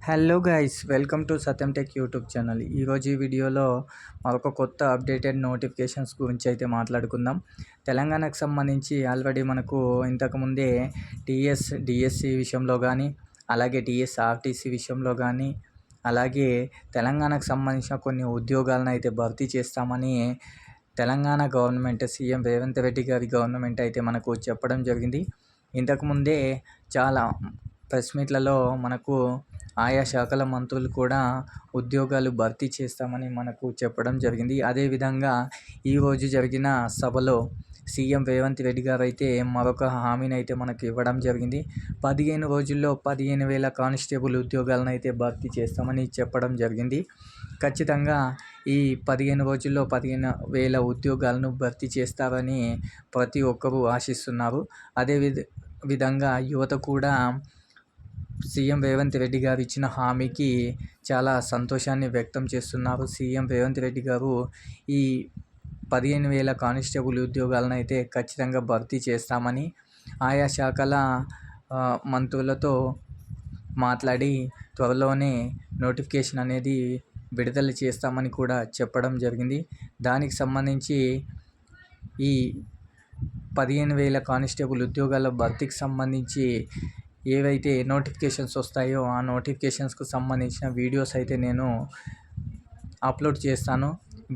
Hello guys, welcome to Satyam tech YouTube channel. ఈరోజు ఈ వీడియోలో మరొక కొత్త అప్డేటెడ్ నోటిఫికేషన్స్ గురించి అయితే మాట్లాడుకుందాం. తెలంగాణకు సంబంధించి ఆల్రెడీ మనకు ఇంతకుముందే డిఎస్సి విషయంలో కానీ, అలాగే ఆర్టీసీ విషయంలో కానీ, అలాగే తెలంగాణకు సంబంధించిన కొన్ని ఉద్యోగాలను అయితే భర్తీ చేస్తామని తెలంగాణ గవర్నమెంట్, సీఎం రేవంత్ రెడ్డి గారి గవర్నమెంట్ అయితే మనకు చెప్పడం జరిగింది. ఇంతకుముందే చాలా ప్రెస్ మీట్లలో మనకు ఆయా శాఖల మంత్రులు కూడా ఉద్యోగాలు భర్తీ చేస్తామని మనకు చెప్పడం జరిగింది. అదేవిధంగా ఈరోజు జరిగిన సభలో సీఎం రేవంత్ రెడ్డి గారు అయితే మరొక హామీని అయితే మనకు ఇవ్వడం జరిగింది. 15 రోజుల్లో 15,000 కానిస్టేబుల్ ఉద్యోగాలను అయితే భర్తీ చేస్తామని చెప్పడం జరిగింది. ఖచ్చితంగా ఈ 15 రోజుల్లో 15,000 ఉద్యోగాలను భర్తీ చేస్తారని ప్రతి ఒక్కరూ ఆశిస్తున్నారు. విధంగా యువత కూడా సీఎం రేవంత్ రెడ్డి గారు ఇచ్చిన హామీకి చాలా సంతోషాన్ని వ్యక్తం చేస్తున్నారు. సీఎం రేవంత్ రెడ్డి గారు ఈ 15,000 కానిస్టేబుల్ ఉద్యోగాలను అయితే ఖచ్చితంగా భర్తీ చేస్తామని ఆయా శాఖల మంత్రులతో మాట్లాడి త్వరలోనే నోటిఫికేషన్ అనేది విడుదల చేస్తామని కూడా చెప్పడం జరిగింది. దానికి సంబంధించి ఈ 15,000 కానిస్టేబుల్ ఉద్యోగాల భర్తీకి సంబంధించి ఏవైతే నోటిఫికేషన్స్ వస్తాయో ఆ నోటిఫికేషన్స్కు సంబంధించిన వీడియోస్ అయితే నేను అప్లోడ్ చేస్తాను.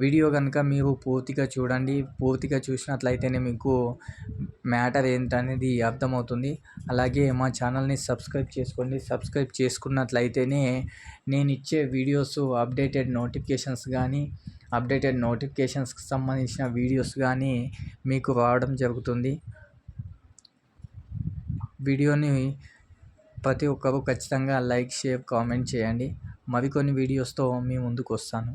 వీడియో కనుక మీరు పూర్తిగా చూడండి. పూర్తిగా చూసినట్లయితేనే మీకు మ్యాటర్ ఏంటనేది అర్థమవుతుంది. అలాగే మా ఛానల్ని సబ్స్క్రైబ్ చేసుకోండి. సబ్స్క్రైబ్ చేసుకున్నట్లయితేనే నేను ఇచ్చే వీడియోస్ అప్డేటెడ్ నోటిఫికేషన్స్కి సంబంధించిన వీడియోస్ కానీ మీకు రావడం జరుగుతుంది. వీడియోని ప్రతి ఒక్కరూ ఖచ్చితంగా లైక్, షేర్, కామెంట్ చేయండి. మరికొన్ని వీడియోస్తో మీ ముందుకు వస్తాను.